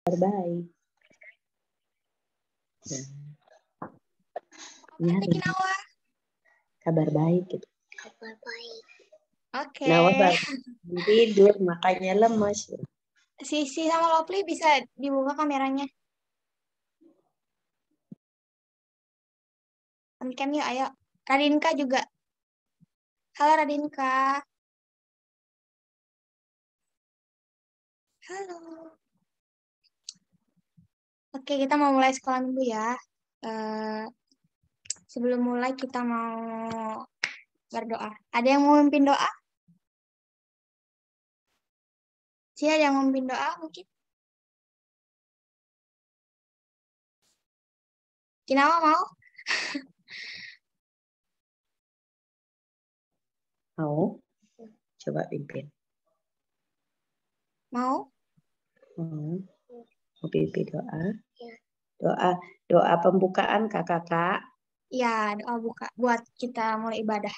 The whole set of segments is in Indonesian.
baik. Ya, kabar baik gitu. Kabar baik. Oke. Nawa tidur makanya lemes. Sisi sama Lovely bisa dibuka kameranya. On-cam yuk, ayo. Radinka juga. Halo Radinka. Halo. Oke, kita mau mulai sekolah minggu ya. Sebelum mulai kita mau berdoa. Ada yang mau memimpin doa? Ada yang mau memimpin doa mungkin? Kinawa mau? Mau? Coba pimpin. Mau? Mau pimpin doa? Doa pembukaan kakak. Ya, doa buka buat kita mulai ibadah.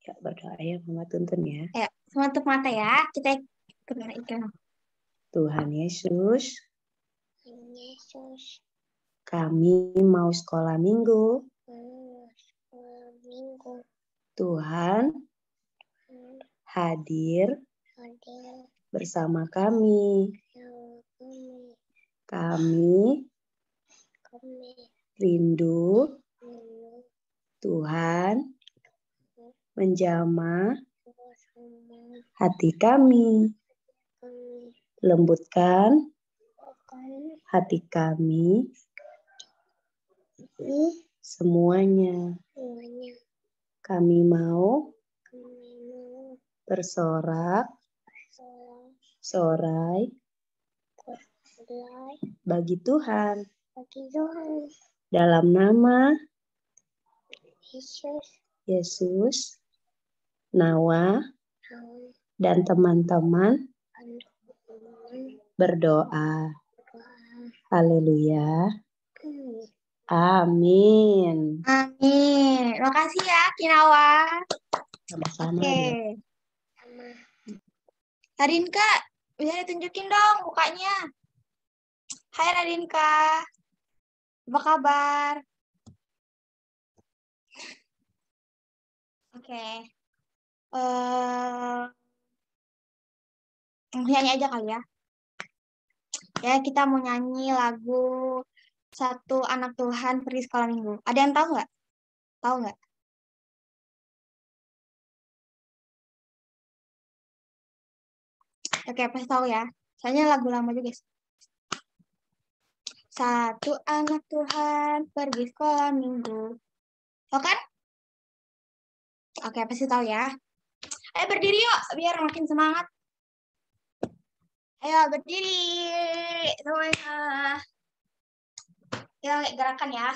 Ya, berdoa ya, Mama tuntun ya. Ayo, semua tutup mata ya. Kita ikut. Tuhan Yesus. Kami mau sekolah minggu. Tuhan hadir bersama kami. Kami rindu Tuhan menjamah hati kami. Lembutkan hati kami semuanya. Kami mau bersorak-sorai bagi Tuhan. Dalam nama Yesus, Nawa dan teman-teman berdoa. Haleluya. Amin. Amin. Terima kasih ya, Kinawa. Sama-sama. Oke. Radinka, bisa ditunjukin dong mukanya. Hai Radinka. Apa kabar? Oke. Nyanyi aja kali ya. Ya, kita mau nyanyi lagu Satu Anak Tuhan Pergi Sekolah Minggu. Ada yang tahu nggak? Tahu nggak? Oke, pasti tahu ya. Soalnya lagu lama juga. Satu anak Tuhan pergi sekolah minggu. Tahu kan? Oke, pasti tahu ya. Ayo berdiri yuk, biar makin semangat. Ayo berdiri semuanya. Kita gerakan ya.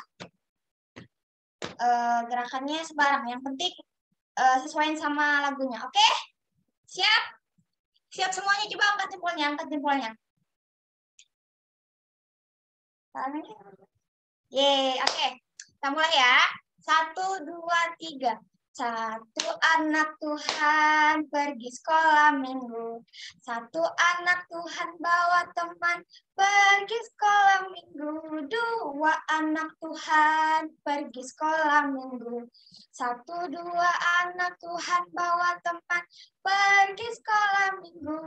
Gerakannya sembarang. Yang penting sesuaiin sama lagunya. Oke? Siap? Siap semuanya, coba angkat jempolnya, angkat jempolnya. Yeay, oke. Kita mulai ya. 1, 2, 3. Satu anak Tuhan pergi sekolah minggu. Satu anak Tuhan bawa teman pergi sekolah minggu. 2 anak Tuhan pergi sekolah minggu. 1, 2 anak Tuhan bawa teman pergi sekolah minggu.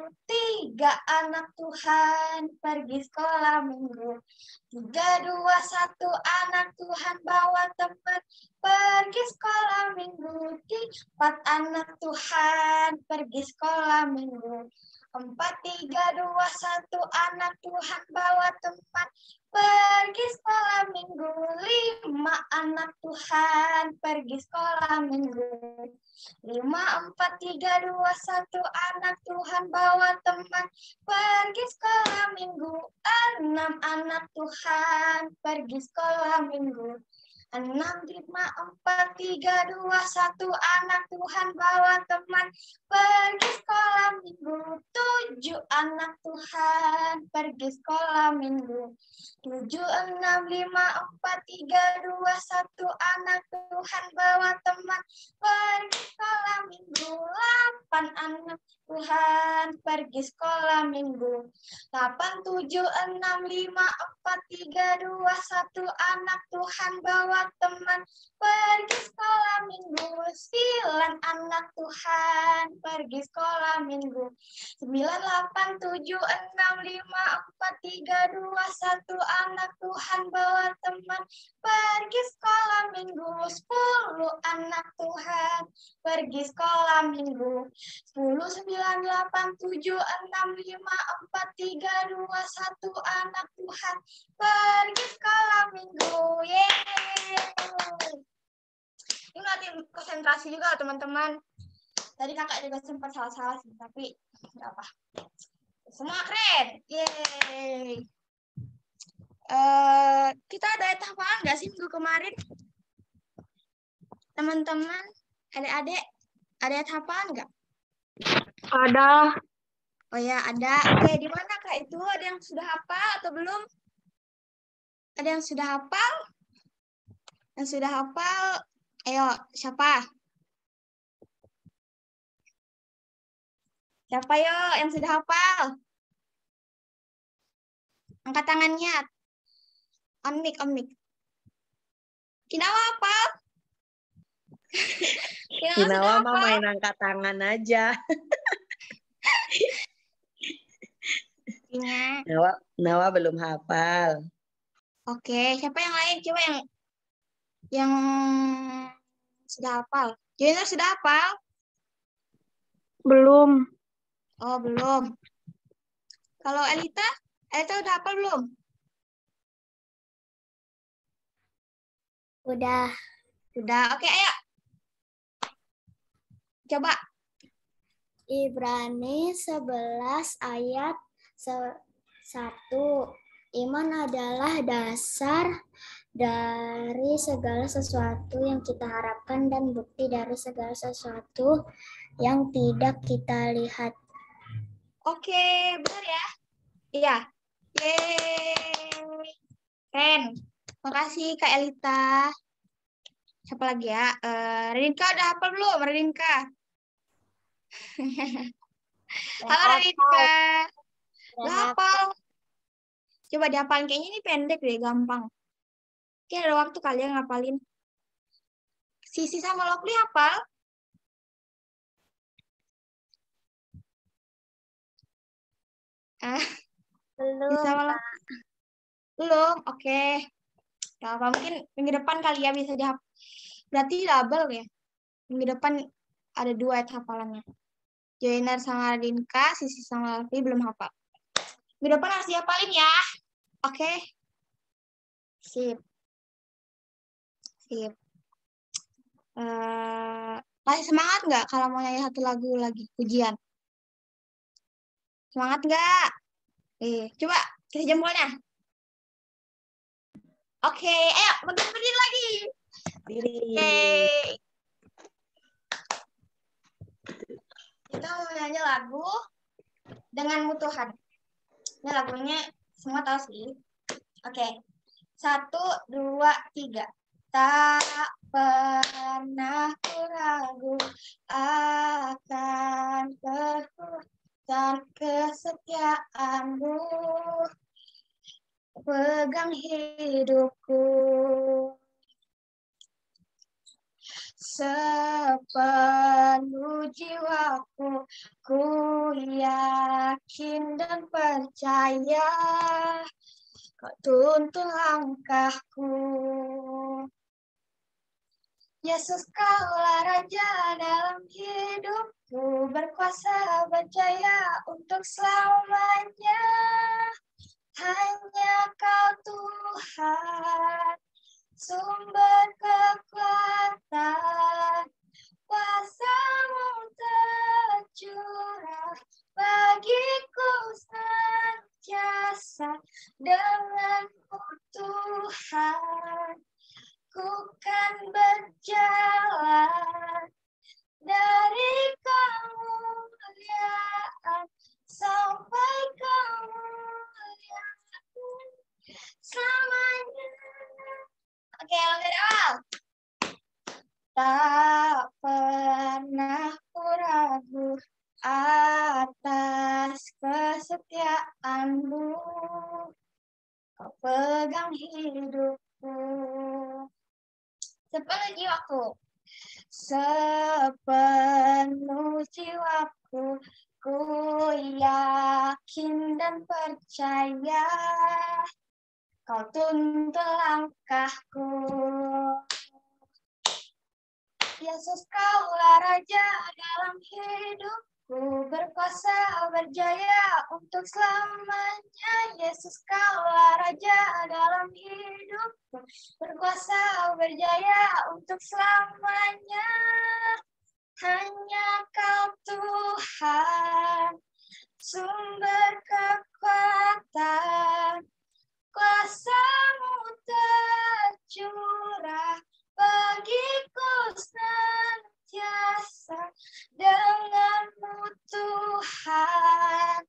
3 anak Tuhan pergi sekolah minggu. 3, 2, 1 anak Tuhan bawa teman pergi sekolah minggu. 4 anak Tuhan pergi sekolah minggu. 4, 3, 2, 1 anak Tuhan bawa teman pergi sekolah minggu. 5 anak Tuhan pergi sekolah minggu. 5, 4, 3, 2, 1 anak Tuhan bawa teman pergi sekolah minggu. 6 anak Tuhan pergi sekolah minggu. 6, 5, 4, 3, 2, 1. Anak Tuhan bawa teman pergi sekolah minggu. 7, anak Tuhan pergi sekolah minggu. 7, 6, 5, 4, 3, 2, 1. Anak Tuhan bawa teman pergi sekolah minggu. 8, anak Tuhan pergi sekolah minggu. 8, 7, 6, 5, 4, 3, 2, 1. Anak Tuhan bawa teman pergi sekolah minggu. 9, anak Tuhan pergi sekolah minggu. 9, 8, 7, 6, 5, 4, 3, 2, 1. Anak Tuhan bawa teman pergi sekolah minggu. 10, anak Tuhan pergi sekolah minggu. 10, 9, 8, 7, 6, 5, 4, 3, 2, 1. Anak Tuhan pergi sekolah minggu. Yeay! Ini latihan konsentrasi juga teman-teman. Tadi kakak juga sempat salah-salah sih, tapi nggak apa. Semua keren. Yeay! Kita ada hafalan nggak sih minggu kemarin? Teman-teman, adik-adik, ada hafalan nggak? Ada. Oh ya, ada. Oke, di mana Kak itu? Ada yang sudah hafal atau belum? Ada yang sudah hafal? Yang sudah hafal, ayo, siapa? Siapa yo yang sudah hafal? Angkat tangannya. On mic, on mic. Kinawa hafal? Kinawa mah main angkat tangan aja. Nawa belum hafal. Oke, siapa yang lain? Coba yang sudah hafal. Junior sudah hafal? Belum. Oh, belum. Kalau Elita udah hafal belum? Udah. Udah. Oke, ayo. Coba. Ibrani 11 ayat 1. Iman adalah dasar dari segala sesuatu yang kita harapkan dan bukti dari segala sesuatu yang tidak kita lihat. Oke, benar ya? Iya. Yeay. Keren. Makasih Kak Elita. Siapa lagi ya? Redinka udah hafal belum? Redinka. Halo Redinka. Udah hafal. Coba dihafalin. Kayaknya ini pendek deh, gampang. Oke, ada waktu kalian ngapalin. Sisi sama Lovely hafal? Belum. Belum, oke. Gak apa, mungkin minggu depan kali ya bisa dihafal. Berarti double ya. Minggu depan ada 2 hafalannya. Joiner sama Radinka, Sisi sama Lovely belum hafal. Minggu depan harus dihafalin ya. Oke. Sip. Sip. Masih semangat nggak kalau mau nyanyi satu lagu lagi ujian? Semangat nggak? Coba kasih jempolnya. Oke, ayo berdiri lagi. Oke. Kita mau nyanyi lagu Denganmu Tuhan. Ini lagunya semua tahu sih. Oke. 1, 2, 3. Tak pernah ku ragu akan dan kesetiaanmu, pegang hidupku sepenuh jiwaku, ku yakin dan percaya kau tuntun langkahku. Yesus, kaulah Raja dalam hidupku, berkuasa berjaya untuk selamanya. Hanya Kau Tuhan, sumber kekuatan, kuasa-Mu tercurah bagiku senantiasa. Denganmu Tuhan, ku Kau pegang hidupku sepenuh jiwaku, sepenuh jiwaku, ku yakin dan percaya kau tuntun langkahku. Yesus, kaulah Raja dalam hidupku, berkuasa berjaya untuk selamanya. Yesus, kaulah Raja dalam hidupku, berkuasa berjaya untuk selamanya. Hanya Kau Tuhan, sumber kekuatan, kuasa-Mu tercurah bagiku senantiasa. Denganmu Tuhan,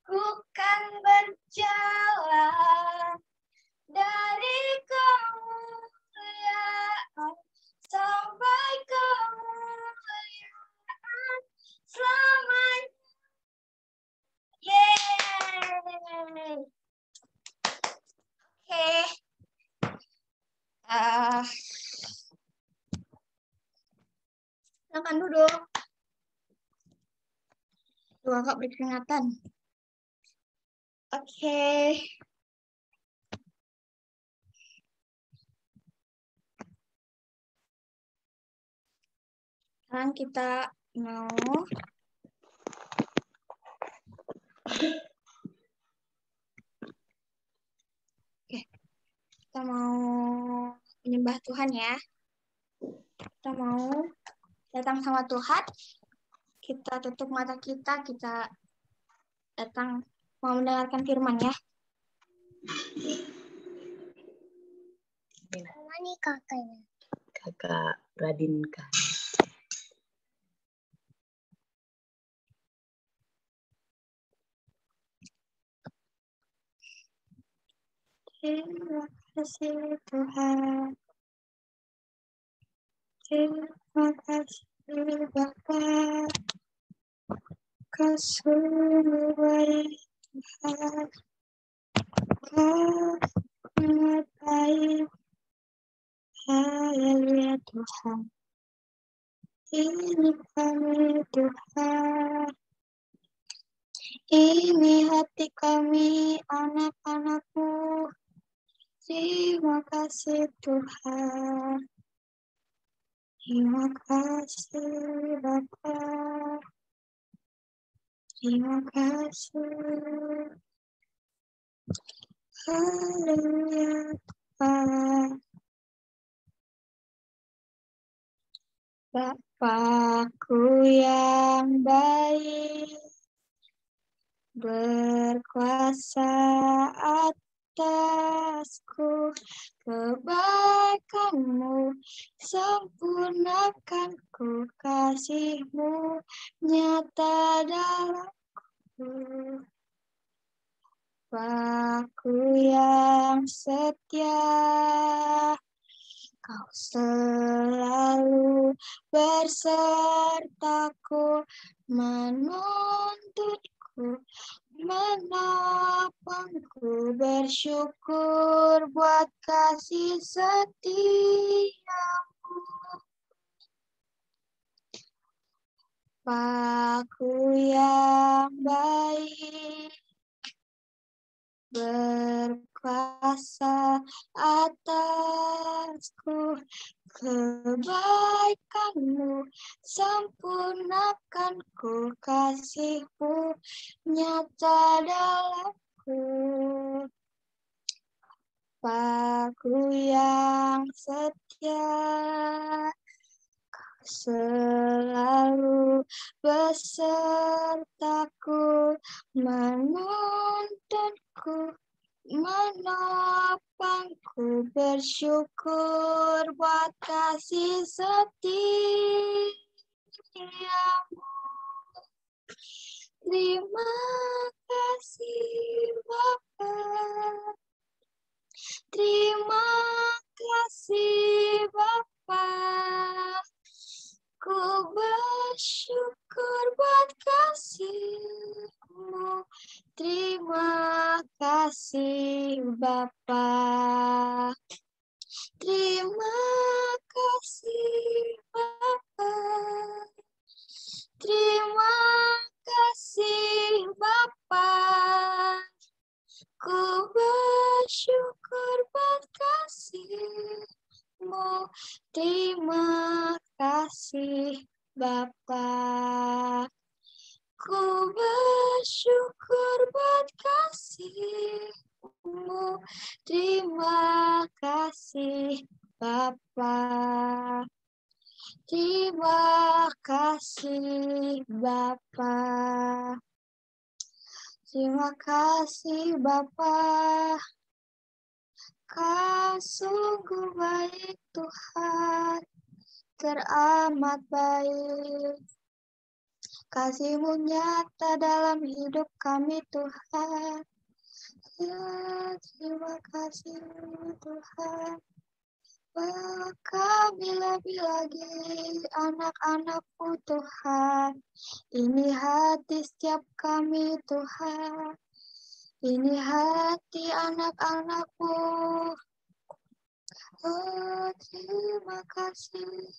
ku kan berjalan dari kemuliaan sampai kemuliaan selamanya. Yeay! Oke. Silakan duduk. Tuh, Kak berkeringatan. Oke. Sekarang kita mau menyembah Tuhan ya. Kita mau datang sama Tuhan. Kita tutup mata kita datang mau mendengarkan firman ya. Mana nih kakaknya? Kakak Radinka. Terima kasih Tuhan. Terima kasih Bapa. Kau sungguh baik Tuhan. Kau sangat baik. Haleluya Tuhan. Ini kami Tuhan. Ini hati kami anak-anak-Mu. Terima kasih Tuhan. Terima kasih Bapa. Terima kasih. Haleluya Tuhan. Bapakku yang baik, berkuasa atasku, kebaikan-Mu sempurnakanku, kasih-Mu nyata dalamku. Bapakku yang setia, Kau selalu bersertaku, menuntunku, menopangku, bersyukur buat kasih setia-Mu. Bapakku yang baik, berkuasa atasku, kebaikan-Mu sempurnakanku, kasih-Mu nyata dalamku. Bapakku yang setia, Kau selalu besertaku, menuntunku, menopangku, bersyukur buat kasih setia-Mu. Terima kasih Bapa. Terima kasih Bapa. Ku bersyukur buat kasih-Mu. Terima kasih Bapa. Terima kasih Bapa. Terima kasih Bapa. Ku bersyukur buat kasih-Mu. Terima kasih Bapa. Ku bersyukur buat kasih-Mu. Terima kasih Bapa. Terima kasih Bapa. Terima kasih Bapa. Kau sungguh baik Tuhan, teramat baik. Kasih-Mu nyata dalam hidup kami Tuhan. Ya, terima kasih Tuhan. Kami lebih lagi anak-anak-Mu Tuhan. Ini hati setiap kami Tuhan. Ini hati anak-anak-Mu. Oh, terima kasih.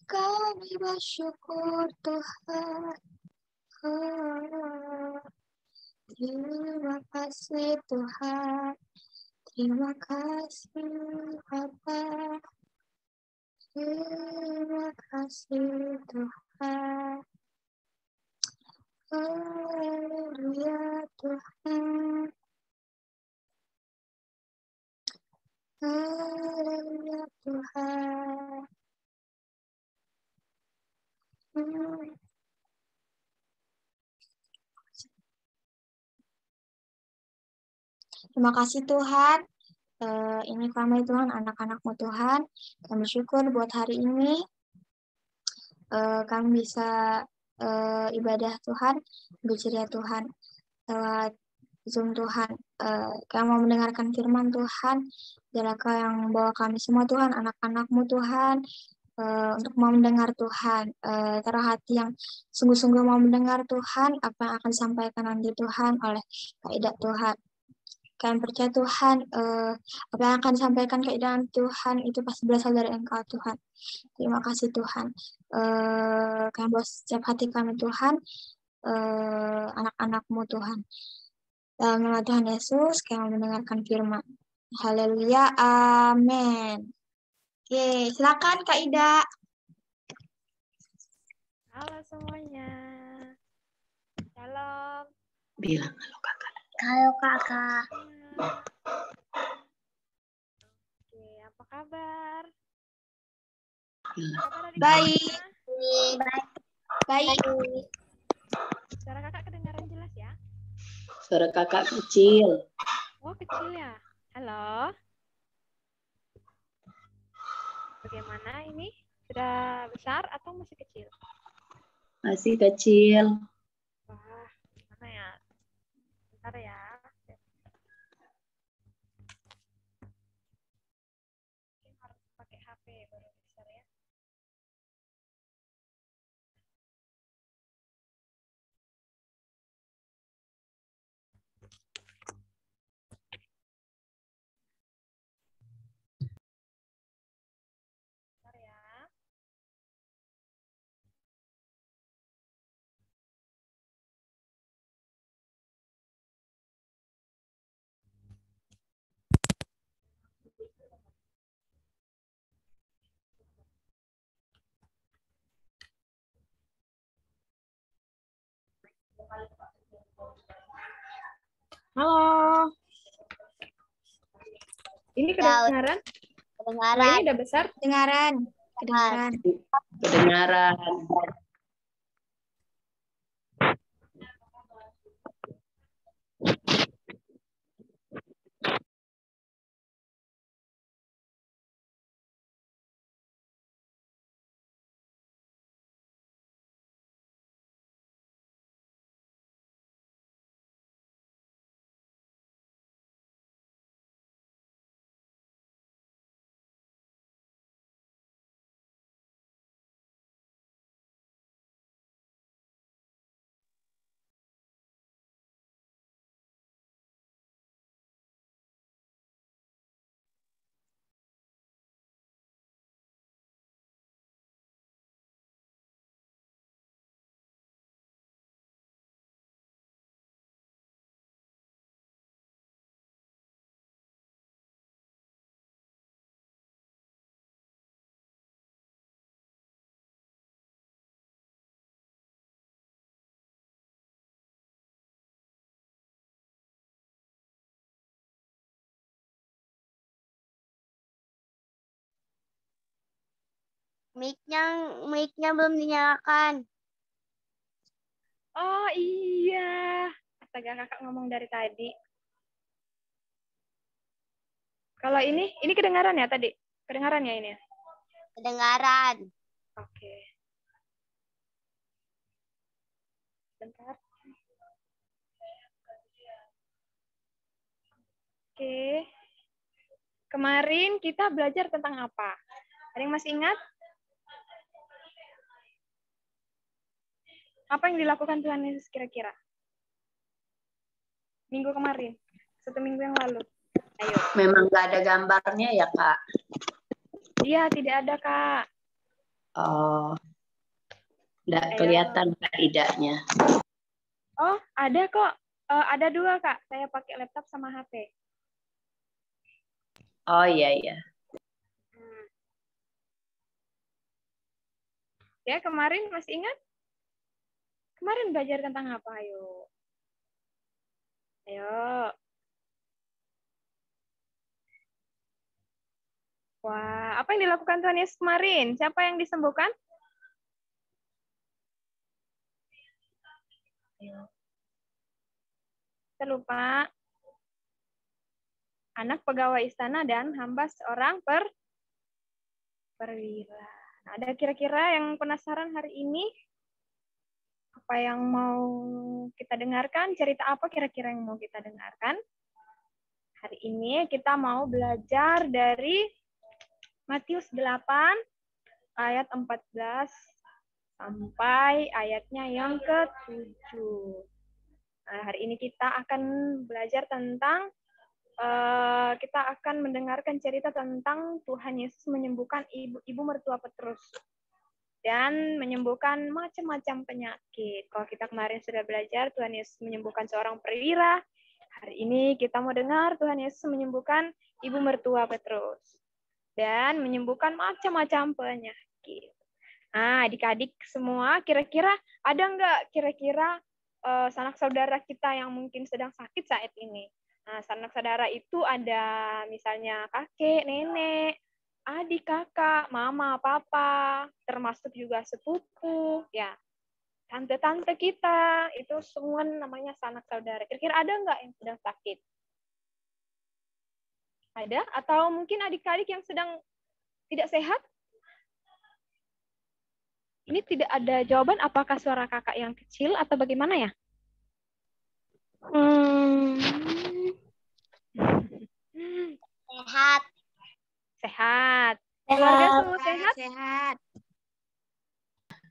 Kami bersyukur Tuhan. Oh, terima kasih Tuhan. Terima kasih Bapa. Terima kasih Tuhan. Haleluya Tuhan. Haleluya Tuhan. Terima kasih Tuhan. Ini kami Tuhan, anak-anak-Mu Tuhan. Kami bersyukur buat hari ini. Kami bisa ibadah Tuhan, berceria Tuhan lewat Zoom Tuhan. Kami mau mendengarkan firman Tuhan. Biarlah Kau yang membawa kami semua Tuhan, anak-anak-Mu Tuhan, untuk mau mendengar Tuhan. Taruh hati yang sungguh-sungguh mau mendengar Tuhan, apa yang akan disampaikan nanti Tuhan oleh Kak Ida Tuhan. Kami percaya Tuhan, apa yang akan disampaikan keindahan Tuhan itu pasti berasal dari Engkau Tuhan. Terima kasih Tuhan. Kami bawa setiap hati kami Tuhan, anak-anak-Mu Tuhan. Dalam nama Tuhan Yesus, kami mendengarkan firman. Haleluya, amin. Oke, silakan Kak Ida. Halo semuanya. Shalom. Bilang halo kakak. Halo kakak. Oke, apa kabar? Bilang. Kabar adik Baik. semuanya? Baik. Suara kakak kedengaran jelas ya? Suara kakak kecil. Oh, kecil ya? Halo? Bagaimana ini? Sudah besar atau masih kecil? Masih kecil. Wah, gimana ya? Bentar ya. Mungkin harus pakai HP baru besar ya. Bentar ya. Halo. Ini kedengaran? Ini udah besar? Kedengaran. Kedengaran. Mic-nya belum dinyalakan. Oh iya. Astaga, kakak ngomong dari tadi. Kalau ini kedengaran ya tadi? Kedengaran ya ini? Kedengaran. Oke. Bentar. Oke. Kemarin kita belajar tentang apa? Ada yang masih ingat? Apa yang dilakukan Tuhan Yesus kira-kira? Minggu kemarin. 1 minggu yang lalu. Ayo. Memang nggak ada gambarnya ya, Kak? Iya, tidak ada, Kak. Oh, nggak Ayo. kelihatan idanya. Oh, ada kok. Ada 2, Kak. Saya pakai laptop sama HP. Oh iya iya. Ya, kemarin masih ingat? Kemarin belajar tentang apa? Ayo. Ayo. Wah, apa yang dilakukan Tuhan Yesus kemarin? Siapa yang disembuhkan? Ayo. Saya lupa. Anak pegawai istana dan hamba seorang perwira. Nah, ada kira-kira yang penasaran hari ini? Apa yang mau kita dengarkan? Cerita apa kira-kira yang mau kita dengarkan? Hari ini kita mau belajar dari Matius 8 ayat 14 sampai ayatnya yang ke-7. Nah, hari ini kita akan belajar tentang kita akan mendengarkan cerita tentang Tuhan Yesus menyembuhkan ibu mertua Petrus dan menyembuhkan macam-macam penyakit. Kalau kita kemarin sudah belajar Tuhan Yesus menyembuhkan seorang perwira, hari ini kita mau dengar Tuhan Yesus menyembuhkan ibu mertua Petrus dan menyembuhkan macam-macam penyakit. Nah, adik-adik semua, kira-kira ada nggak kira-kira sanak saudara kita yang mungkin sedang sakit saat ini? Nah, sanak saudara itu ada misalnya kakek, nenek, adik, kakak, mama, papa, termasuk juga sepupu, ya, tante-tante kita, itu semua namanya sanak saudara. Kira-kira ada nggak yang sedang sakit? Ada? Atau mungkin adik-adik yang sedang tidak sehat? Ini tidak ada jawaban apakah suara kakak yang kecil atau bagaimana ya? Sehat. Sehat. Keluarga semua sehat? Sehat.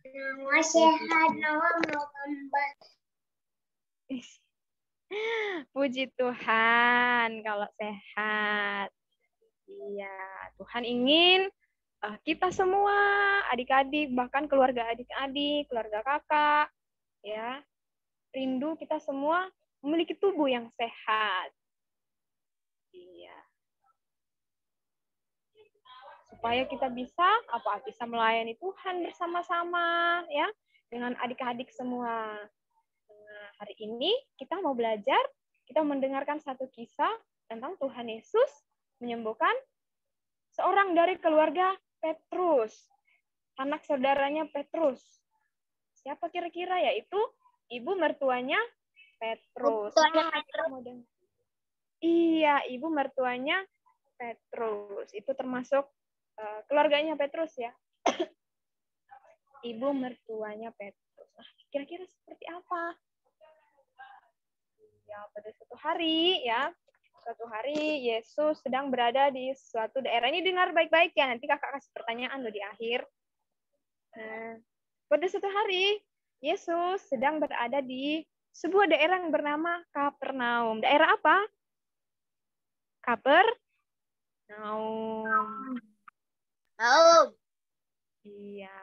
Nama sehat, nama kembali. Puji Tuhan kalau sehat. Iya, Tuhan ingin kita semua, adik-adik, bahkan keluarga adik-adik, keluarga kakak, ya, rindu kita semua memiliki tubuh yang sehat. Iya. Supaya kita bisa melayani Tuhan bersama-sama, ya, dengan adik-adik semua. Nah, hari ini kita mau belajar, kita mendengarkan satu kisah tentang Tuhan Yesus menyembuhkan seorang dari keluarga Petrus, anak saudaranya Petrus. Siapa kira-kira? Yaitu ibu mertuanya Petrus. Iya, ibu mertuanya Petrus. Itu termasuk keluarganya Petrus ya. Ibu mertuanya Petrus. Nah, kira-kira seperti apa? Ya, pada suatu hari Yesus sedang berada di suatu daerah. Ini dengar baik-baik ya, nanti kakak kasih pertanyaan loh di akhir. Nah, pada suatu hari Yesus sedang berada di sebuah daerah yang bernama Kapernaum. Daerah apa? Kapernaum. Iya.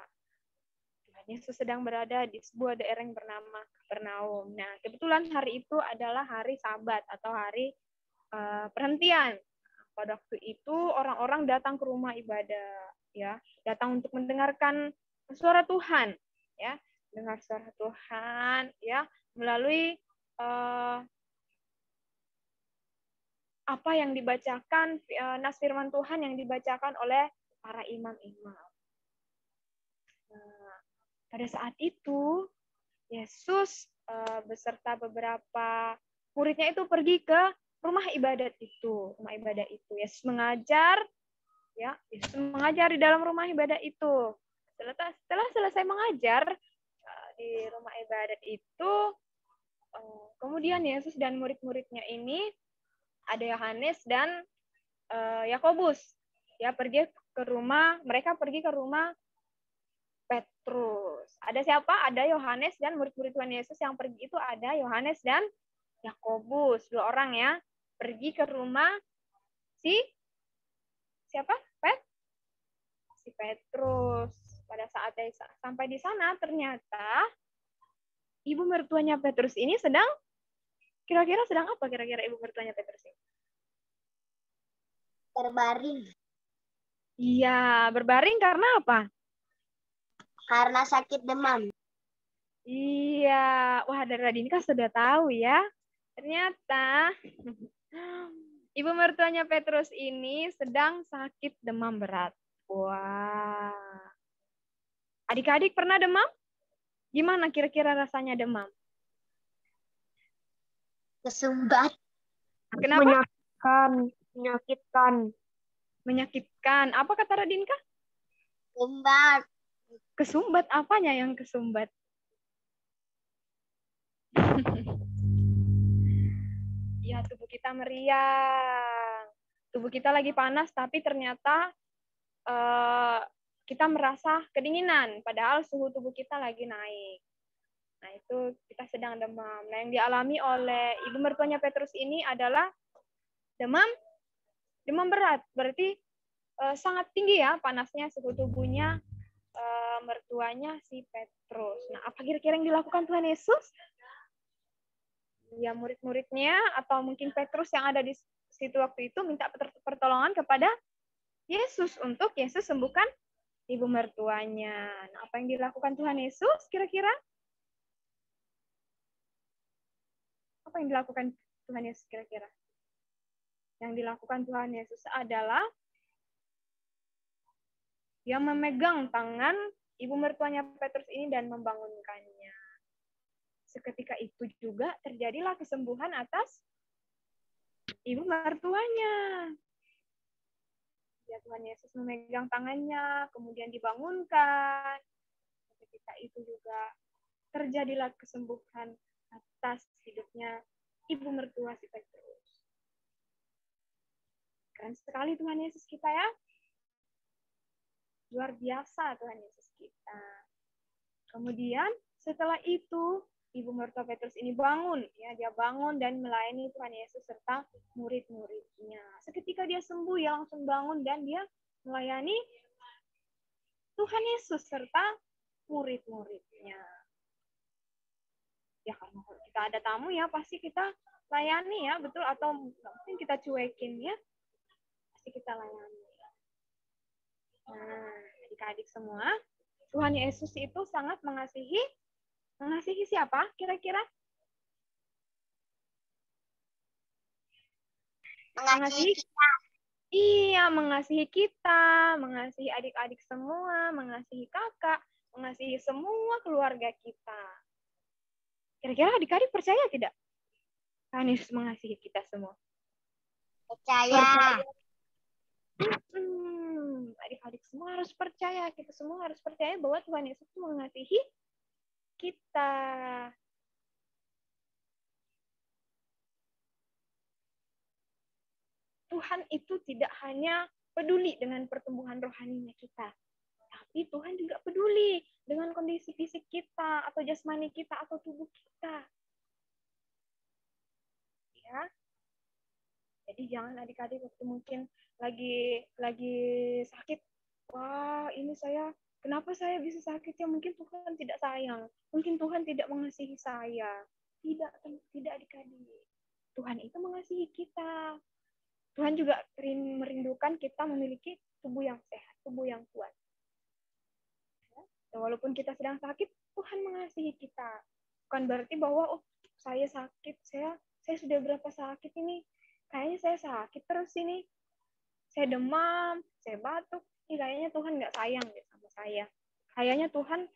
Tuhan Yesus sedang berada di sebuah daerah yang bernama Kapernaum. Nah, kebetulan hari itu adalah hari Sabat atau hari perhentian. Pada waktu itu orang-orang datang ke rumah ibadah, ya, datang untuk mendengarkan suara Tuhan, ya, dengar suara Tuhan, ya, melalui apa yang dibacakan nas firman Tuhan yang dibacakan oleh para imam-imam. Nah, pada saat itu Yesus beserta beberapa muridnya itu pergi ke rumah ibadat itu. Rumah ibadat itu Yesus mengajar, ya, Yesus mengajar di dalam rumah ibadat itu. Setelah selesai mengajar di rumah ibadat itu, kemudian Yesus dan murid-muridnya ini ada Yohanes dan Yakobus, ya, mereka pergi ke rumah Petrus. Ada siapa? Ada Yohanes dan murid-murid Tuhan Yesus yang pergi itu ada Yohanes dan Yakobus, 2 orang ya, pergi ke rumah siapa? Si Petrus. Pada saat sampai di sana ternyata ibu mertuanya Petrus ini kira-kira sedang apa kira-kira ibu mertuanya Petrus ini? Berbaring. Iya, berbaring karena apa? Karena sakit demam. Iya, wah dari tadi ini kan sudah tahu ya. Ternyata ibu mertuanya Petrus ini sedang sakit demam berat. Wah. Adik-adik pernah demam? Gimana kira-kira rasanya demam? Kesumbat. Kenapa? Menyakitkan. Menyakitkan. Apa kata Radinka? Sumbat. Kesumbat, apanya yang kesumbat? Ya, tubuh kita meriang. Tubuh kita lagi panas, tapi ternyata kita merasa kedinginan, padahal suhu tubuh kita lagi naik. Nah, itu kita sedang demam. Nah, yang dialami oleh ibu mertuanya Petrus ini adalah demam berat. Berarti sangat tinggi ya panasnya suhu tubuhnya mertuanya si Petrus. Nah, apa kira-kira yang dilakukan Tuhan Yesus? Ya, murid-muridnya atau mungkin Petrus yang ada di situ waktu itu minta pertolongan kepada Yesus untuk Yesus sembuhkan ibu mertuanya. Nah, apa yang dilakukan Tuhan Yesus kira-kira? Apa yang dilakukan Tuhan Yesus kira-kira? Yang dilakukan Tuhan Yesus adalah dia memegang tangan ibu mertuanya Petrus ini dan membangunkannya. Seketika itu juga terjadilah kesembuhan atas ibu mertuanya. Ya, Tuhan Yesus memegang tangannya, kemudian dibangunkan. Ketika itu juga terjadilah kesembuhan atas hidupnya ibu mertua si Petrus. Keren sekali Tuhan Yesus kita ya. Luar biasa Tuhan Yesus kita. Kemudian setelah itu ibu mertua Petrus ini bangun, ya, dia bangun dan melayani Tuhan Yesus serta murid-muridnya. Seketika dia sembuh, ya langsung bangun dan dia melayani Tuhan Yesus serta murid-muridnya. Ya, karena kalau kita ada tamu ya pasti kita layani ya, betul, atau mungkin kita cuekin ya, pasti kita layani. Nah, adik-adik semua, Tuhan Yesus itu sangat mengasihi siapa kira-kira? Mengasihi kita. Iya, mengasihi kita, mengasihi adik-adik semua, mengasihi kakak, mengasihi semua keluarga kita. Kira-kira adik-adik percaya tidak? Tuhan Yesus mengasihi kita semua. Percaya. Adik-adik semua harus percaya, kita semua harus percaya bahwa Tuhan Yesus mengasihi kita. Tuhan itu tidak hanya peduli dengan pertumbuhan rohaninya kita, tapi Tuhan juga peduli dengan kondisi fisik kita, atau jasmani kita, atau tubuh kita. Ya. Jadi jangan adik-adik waktu mungkin lagi sakit, wah ini kenapa saya bisa sakit ya? Mungkin Tuhan tidak sayang, mungkin Tuhan tidak mengasihi saya. Tidak adik-adik. Tuhan itu mengasihi kita. Tuhan juga merindukan kita memiliki tubuh yang sehat, tubuh yang kuat. Ya, walaupun kita sedang sakit, Tuhan mengasihi kita. Bukan berarti bahwa saya sakit, saya sudah berapa sakit ini, kayaknya saya sakit terus ini, saya demam, saya batuk, ini kayaknya Tuhan nggak sayang sama saya. Kayaknya Tuhan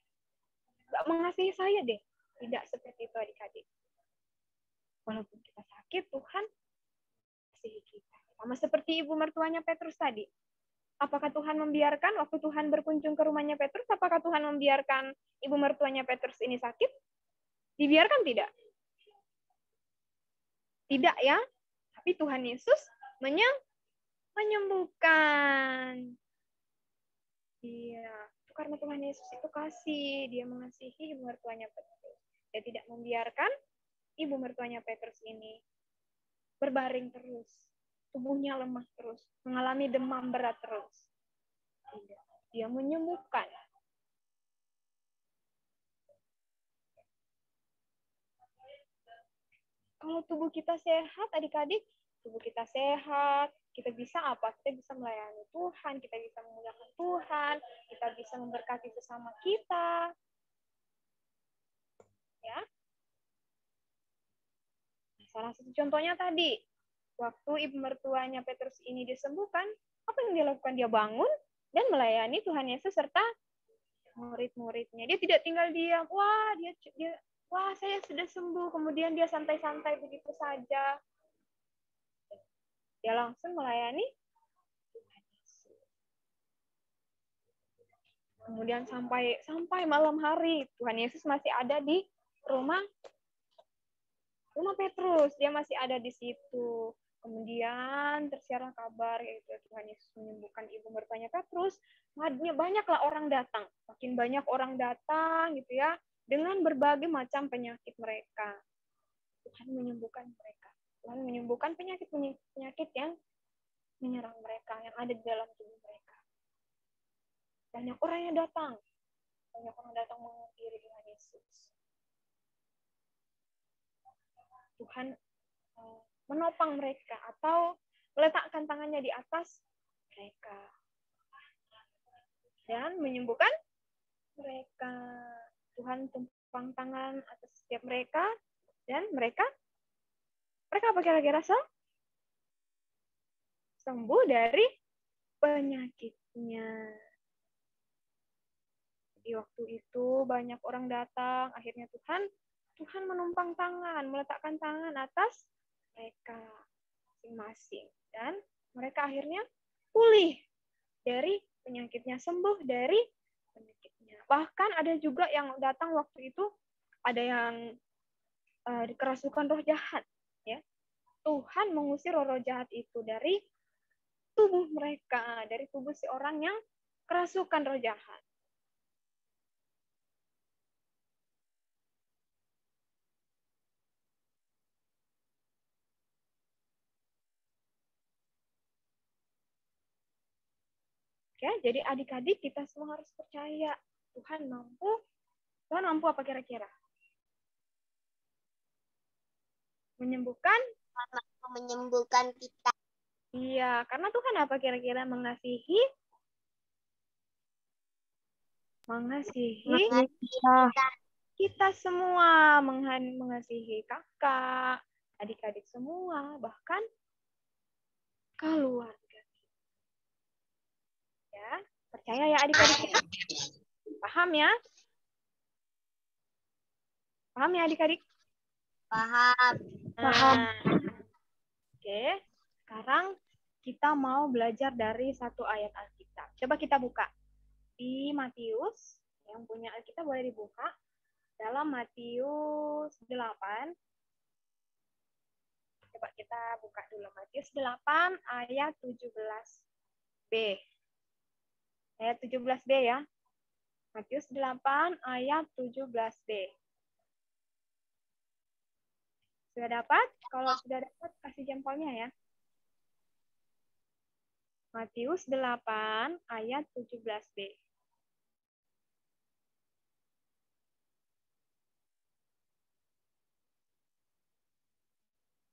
nggak mengasihi saya deh. Tidak seperti itu adik-adik. Walaupun kita sakit, Tuhan mengasihi kita. Sama seperti ibu mertuanya Petrus tadi. Apakah Tuhan membiarkan waktu Tuhan berkunjung ke rumahnya Petrus, apakah Tuhan membiarkan ibu mertuanya Petrus ini sakit? Dibiarkan tidak? Tidak ya. Tapi Tuhan Yesus menyembuhkan. Iya, itu karena Tuhan Yesus itu kasih, dia mengasihi ibu mertuanya Petrus. Dia tidak membiarkan ibu mertuanya Petrus ini berbaring terus, tubuhnya lemah terus, mengalami demam berat terus. Tidak, dia menyembuhkan. Kalau tubuh kita sehat, adik-adik, tubuh kita sehat, kita bisa apa? Kita bisa melayani Tuhan, kita bisa memuliakan Tuhan, kita bisa memberkati sesama kita. Ya. Salah satu contohnya tadi, waktu ibu mertuanya Petrus ini disembuhkan, apa yang dia lakukan? Dia bangun dan melayani Tuhan Yesus serta murid-muridnya. Dia tidak tinggal diam. Wah, saya sudah sembuh. Kemudian dia santai-santai begitu saja. Dia langsung melayani Tuhan Yesus. Kemudian sampai malam hari, Tuhan Yesus masih ada di rumah Petrus. Dia masih ada di situ. Kemudian tersiarlah kabar yaitu Tuhan Yesus menyembuhkan ibu mertuanya Petrus. Banyaklah orang datang. Makin banyak orang datang gitu ya, dengan berbagai macam penyakit mereka. Tuhan menyembuhkan mereka. Tuhan menyembuhkan penyakit yang menyerang mereka, yang ada di dalam tubuh mereka. Banyak orang yang datang. Banyak orang datang menghadiri Tuhan Yesus. Tuhan menopang mereka atau meletakkan tangannya di atas mereka dan menyembuhkan mereka. Tuhan tumpang tangan atas setiap mereka dan mereka apa kira-kira sembuh dari penyakitnya. Di waktu itu banyak orang datang, akhirnya Tuhan menumpang tangan, meletakkan tangan atas mereka masing-masing. Dan mereka akhirnya pulih dari penyakitnya, sembuh dari penyakitnya. Bahkan ada juga yang datang waktu itu, ada yang kerasukan roh jahat. Ya. Tuhan mengusir roh jahat itu dari tubuh mereka, dari tubuh si orang yang kerasukan roh jahat. Ya, jadi adik-adik kita semua harus percaya Tuhan mampu. Tuhan mampu apa kira-kira? Menyembuhkan kita. Iya, karena Tuhan apa kira-kira? Mengasihi kita semua, mengasihi kakak, adik-adik semua, bahkan keluarga. Ya, percaya ya adik-adik? Paham ya? Paham ya adik-adik? Paham. Oke, sekarang kita mau belajar dari satu ayat Alkitab. Coba kita buka di Matius. Yang punya Alkitab boleh dibuka. Dalam Matius 8. Coba kita buka dulu. Matius 8 ayat 17b. Ayat 17b ya. Matius 8 ayat 17b. Sudah dapat? Kalau sudah dapat, kasih jempolnya ya. Matius 8 ayat 17b.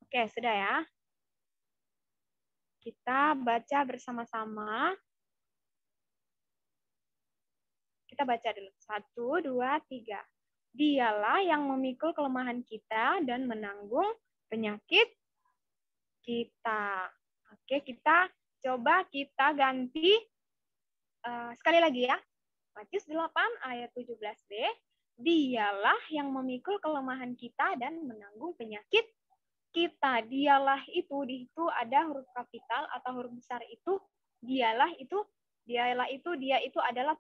Oke, sudah ya. Kita baca bersama-sama. Kita baca dulu. 1, 2, 3. Dialah yang memikul kelemahan kita dan menanggung penyakit kita. Oke, kita coba kita ganti sekali lagi ya. Matius 8 ayat 17b, dialah yang memikul kelemahan kita dan menanggung penyakit kita. Dialah itu, di situ ada huruf kapital atau huruf besar itu, dialah itu, dia itu adalah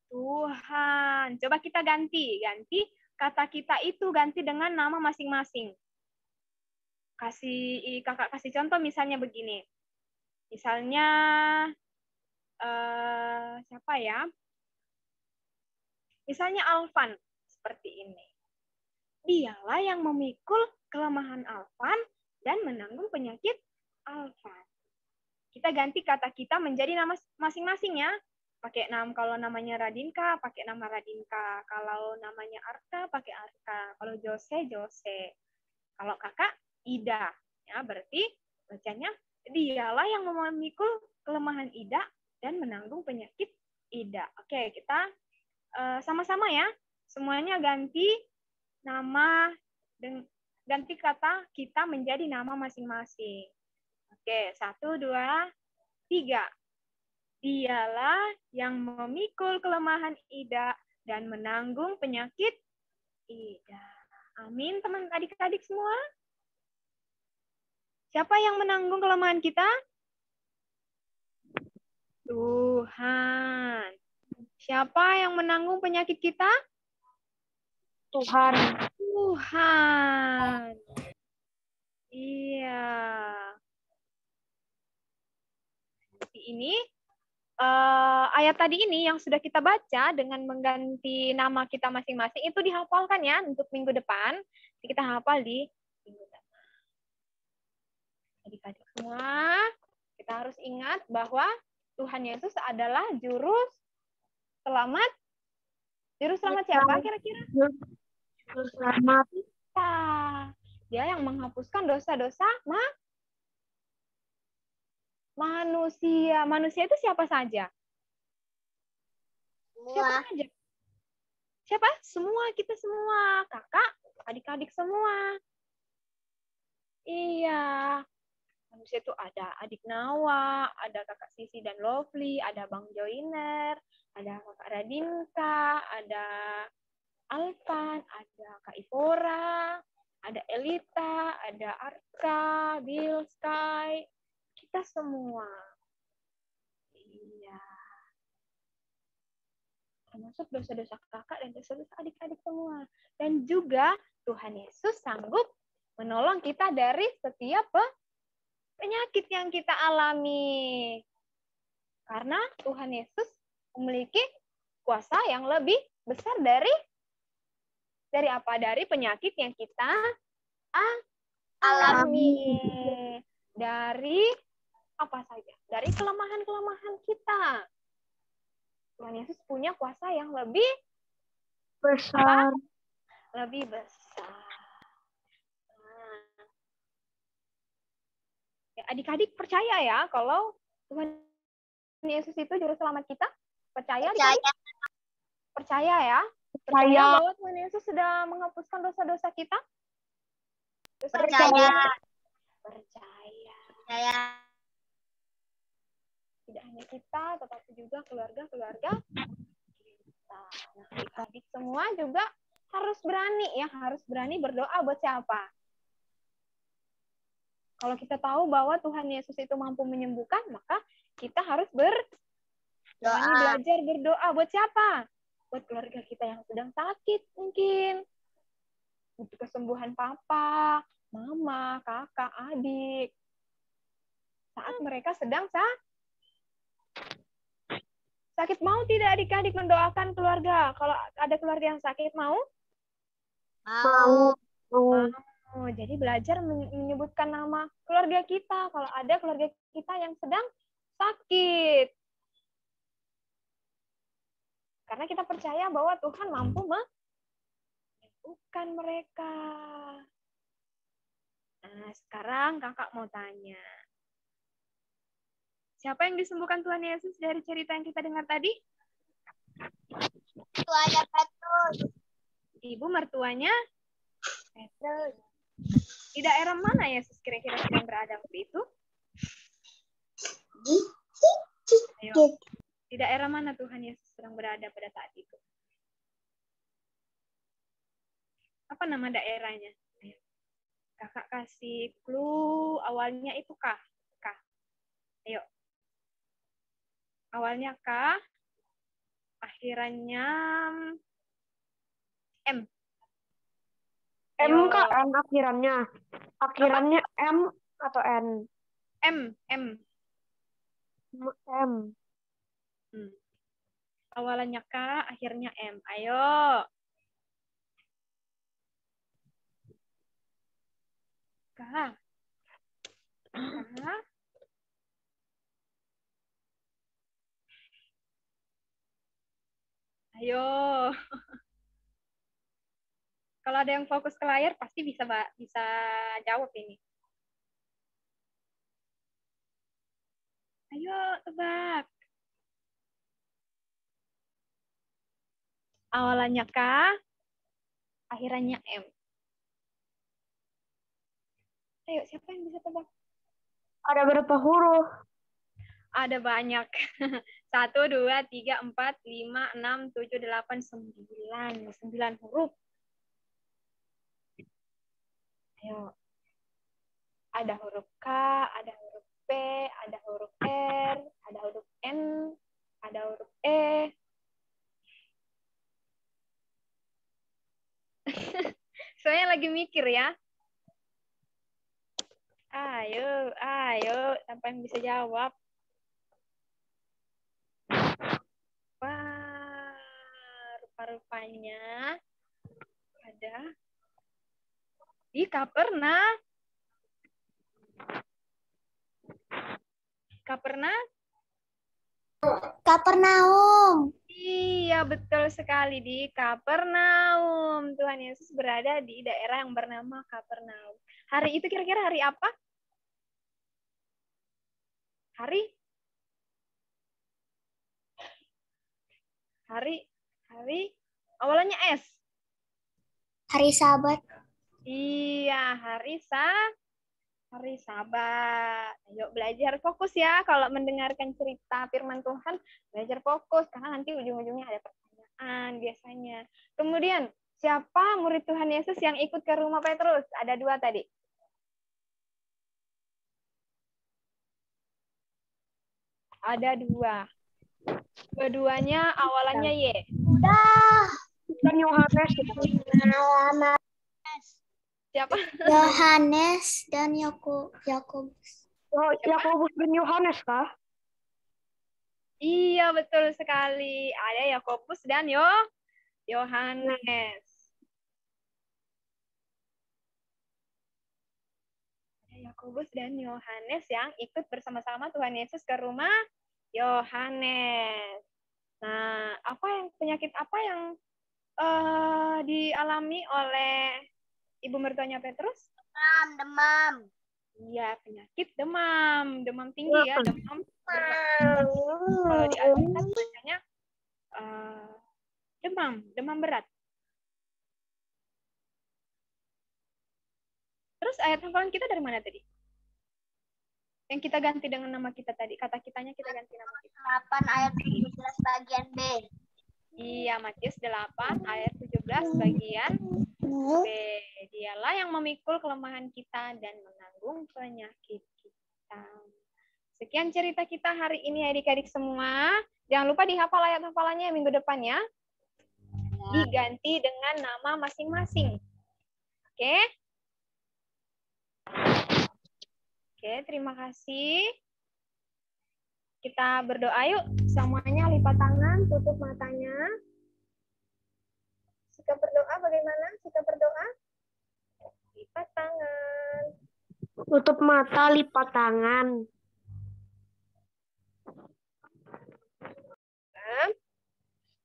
Tuhan. Coba kita ganti kata kita itu ganti dengan nama masing-masing. Kakak kasih contoh misalnya begini. Misalnya siapa ya? Misalnya Alvan seperti ini. Dialah yang memikul kelemahan Alvan dan menanggung penyakit Alvan. Kita ganti kata kita menjadi nama masing-masing ya. Pakai nama, kalau namanya Radinka, pakai nama Radinka. Kalau namanya Arka, pakai Arka. Kalau Jose, Jose. Kalau kakak, Ida. Ya, berarti bacanya dialah yang memikul kelemahan Ida dan menanggung penyakit Ida. Oke, kita sama-sama ya. Semuanya ganti nama dan ganti kata kita menjadi nama masing-masing. Oke, 1, 2, 3. Dialah yang memikul kelemahan Ida dan menanggung penyakit Ida. Amin, teman adik-adik semua. Siapa yang menanggung kelemahan kita? Tuhan. Siapa yang menanggung penyakit kita? Tuhan. Tuhan. Iya. Seperti ini. Ayat tadi ini yang sudah kita baca dengan mengganti nama kita masing-masing itu dihafalkan ya untuk minggu depan. Jadi kita hafal di minggu depan. Adik-adik semua, kita harus ingat bahwa Tuhan Yesus adalah juru selamat. Juru selamat siapa kira-kira? Juru selamat kita. Dia yang menghapuskan dosa-dosa manusia. Manusia itu siapa saja? Siapa saja? Siapa? Semua, kita semua. Kakak, adik-adik semua. Iya. Manusia itu ada adik Nawa, ada kakak Sisi dan Lovely, ada Bang Joiner, ada kakak Radinka, ada Alvan, ada Kak Ipora, ada Elita, ada Arka, Bill, Sky, kita semua. Iya. Termasuk dosa-dosa kakak dan dosa-dosa adik-adik semua. Dan juga Tuhan Yesus sanggup menolong kita dari setiap penyakit yang kita alami. Karena Tuhan Yesus memiliki kuasa yang lebih besar dari apa? Dari penyakit yang kita alami. Dari apa saja? Dari kelemahan-kelemahan kita. Tuhan Yesus punya kuasa yang lebih besar. Lebih besar. Adik-adik percaya ya kalau Tuhan Yesus itu juru selamat kita? Percaya? Percaya ya? Percaya bahwa Tuhan Yesus sudah menghapuskan dosa-dosa kita? Percaya. Tidak hanya kita, tetapi juga keluarga-keluarga kita. Nah, adik-adik semua juga harus berani ya, harus berani berdoa buat siapa? Kalau kita tahu bahwa Tuhan Yesus itu mampu menyembuhkan, maka kita harus berani belajar berdoa. Buat siapa? Buat keluarga kita yang sedang sakit mungkin. Untuk kesembuhan papa, mama, kakak, adik. Saat mereka sedang sakit, mau tidak adik-adik mendoakan keluarga? Kalau ada keluarga yang sakit, mau? Mau. Jadi belajar menyebutkan nama keluarga kita. Kalau ada keluarga kita yang sedang sakit. Karena kita percaya bahwa Tuhan mampu menyembuhkan mereka. Nah, sekarang kakak mau tanya. Siapa yang disembuhkan Tuhan Yesus dari cerita yang kita dengar tadi? Mertuanya Petrus. Ibu mertuanya Petrus. Di daerah mana Yesus kira-kira sedang berada waktu itu? Ayo. Di daerah mana Tuhan Yesus sedang berada pada saat itu? Apa nama daerahnya? Ayo. Kakak kasih clue, awalnya itu K. K. Ayo. Awalnya K, akhirannya M. M Ayo. Kak, N akhirannya. Akhirannya M atau N? M. M. Awalannya K, akhirnya M. Ayo. K. Ayo. Kalau ada yang fokus ke layar, pasti bisa jawab ini. Ayo, tebak. Awalannya K, akhirannya M. Ayo, siapa yang bisa tebak? Ada berapa huruf? Ada banyak. 1, 2, 3, 4, 5, 6, 7, 8, 9. 9 huruf. Ayo. Ada huruf K, ada huruf P, ada huruf R, ada huruf N, ada huruf E. Soalnya lagi mikir ya. Ayo, siapa yang bisa jawab? Wah, rupa-rupanya ada di Kapernaum. Kapernaum. Iya, betul sekali di Kapernaum. Tuhan Yesus berada di daerah yang bernama Kapernaum. Hari itu kira-kira hari apa? Hari awalannya S. Hari Sabat. Iya, hari Sabat. Ayo belajar fokus ya. Kalau mendengarkan cerita firman Tuhan, belajar fokus. Karena nanti ujung-ujungnya ada pertanyaan biasanya. Kemudian, siapa murid Tuhan Yesus yang ikut ke rumah Petrus? Ada 2 tadi. Ada 2. Kedua-duanya awalannya Y. Dan Yohanes. Siapa? Yohanes dan Yakobus. Oh, Yakobus dan Yohanes kah? Iya, betul sekali. Ada Yakobus dan Yohanes. Ada Yakobus dan Yohanes yang ikut bersama-sama Tuhan Yesus ke rumah Yohanes. Nah, penyakit apa yang dialami oleh ibu mertuanya Petrus? Demam. Iya, penyakit demam tinggi ya, demam. Kalau di Alkitab bacanya demam berat. Terus ayat hafalan kita dari mana tadi? Yang kita ganti dengan nama kita tadi, kata kitanya kita ganti nama kita. 8 ayat 17 bagian B. Iya, Matius 8 ayat 17 bagian B. Dialah yang memikul kelemahan kita dan menanggung penyakit kita. Sekian cerita kita hari ini adik-adik semua. Jangan lupa dihafal ayat hafalannya minggu depan ya. Diganti dengan nama masing-masing. Oke? Oke, terima kasih. Kita berdoa yuk. Semuanya lipat tangan, tutup matanya. Sikap berdoa bagaimana? Sikap berdoa? Lipat tangan. Tutup mata, lipat tangan.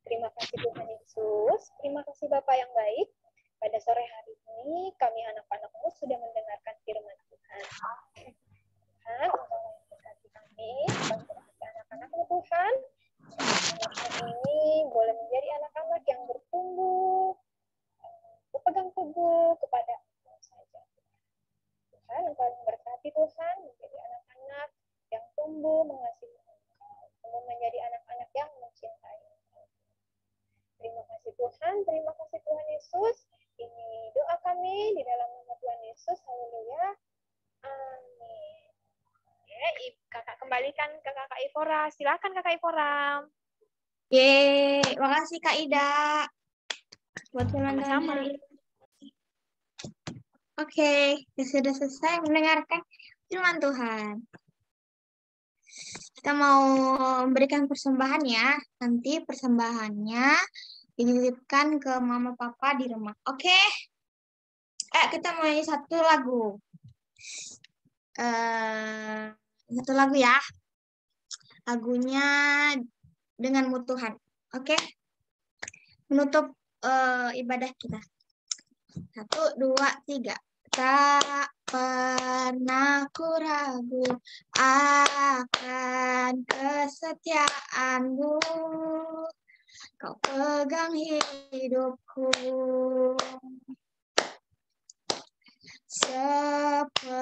Terima kasih Tuhan Yesus. Terima kasih Bapak yang baik. Pada sore hari ini, kami anak-anak-Mu sudah mendengarkan firman Tuhan. Tuhan, Engkau yang memberkati kami, memberkati anak-anak-Mu Tuhan. Anak-anak ini boleh menjadi anak-anak yang bertumbuh, berpegang teguh kepada Engkau saja. Tuhan, Engkau yang memberkati Tuhan, menjadi anak-anak yang tumbuh mengasihi Engkau. Menjadi anak-anak yang Kakak kembalikan ke Kakak Ivora. Silakan Kakak Ivora. Yeay, makasih Kak Ida. Buat teman-teman Sama-sama. hari ini. Oke, sudah selesai mendengarkan firman Tuhan. Kita mau memberikan persembahan ya. Nanti persembahannya dititipkan ke mama papa di rumah. Oke? Kita mau nyanyi satu lagu. Satu lagu ya. Lagunya Denganmu Tuhan. Oke? Menutup ibadah kita. 1, 2, 3. Tak pernah ku ragu akan kesetiaanmu. Kau pegang hidupku. Sepenuh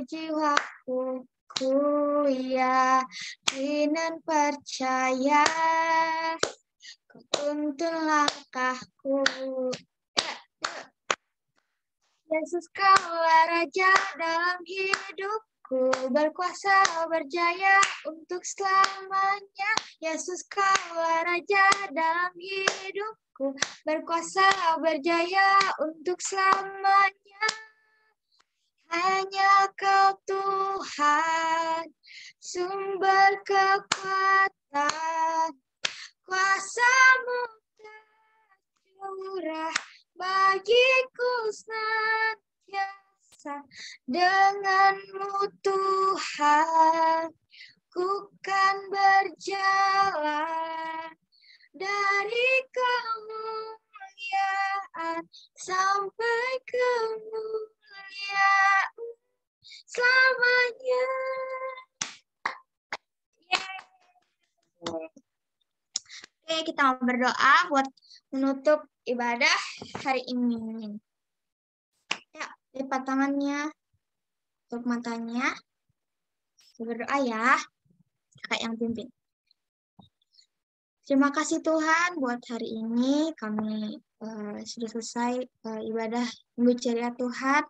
jiwaku ku yakin dan percaya. Kau tuntun langkahku. Yesus kaulah Raja dalam hidupku, berkuasa berjaya untuk selamanya. Yesus kaulah Raja dalam hidupku, berkuasa berjaya untuk selamanya. Hanya Kau Tuhan, sumber kekuatan, kuasa-Mu tercurah bagiku senantiasa. Denganmu Tuhan, ku kan berjalan dari kemuliaan sampai kemuliaan selamanya. Oke, kita mau berdoa buat menutup ibadah hari ini. Ya, lipat tangannya, tutup matanya. Kita berdoa ya, kakak yang pimpin. Terima kasih Tuhan buat hari ini kami sudah selesai ibadah minggu ceria Tuhan.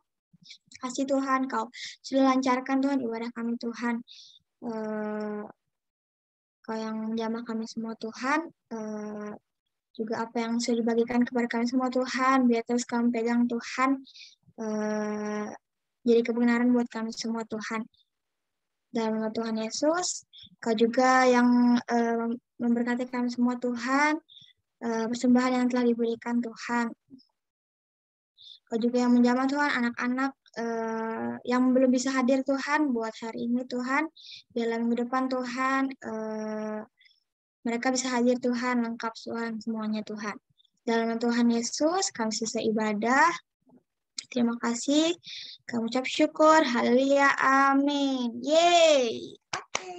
Kasih Tuhan Kau sudah lancarkan Tuhan ibadah kami Tuhan. Kau yang menjamah kami semua Tuhan. Juga apa yang sudah dibagikan kepada kami semua Tuhan, biar terus kami pegang Tuhan, jadi kebenaran buat kami semua Tuhan. Dalam nama Tuhan Yesus, Kau juga yang memberkati kami semua Tuhan, persembahan yang telah diberikan Tuhan. Kau juga yang menjamah Tuhan, anak-anak yang belum bisa hadir Tuhan, buat hari ini Tuhan, dalam minggu depan Tuhan, mereka bisa hadir Tuhan, lengkap Tuhan semuanya Tuhan. Dalam nama Tuhan Yesus, kami selesai ibadah. Terima kasih. Kami ucap syukur. Haleluya. Amin. Yeay. Oke.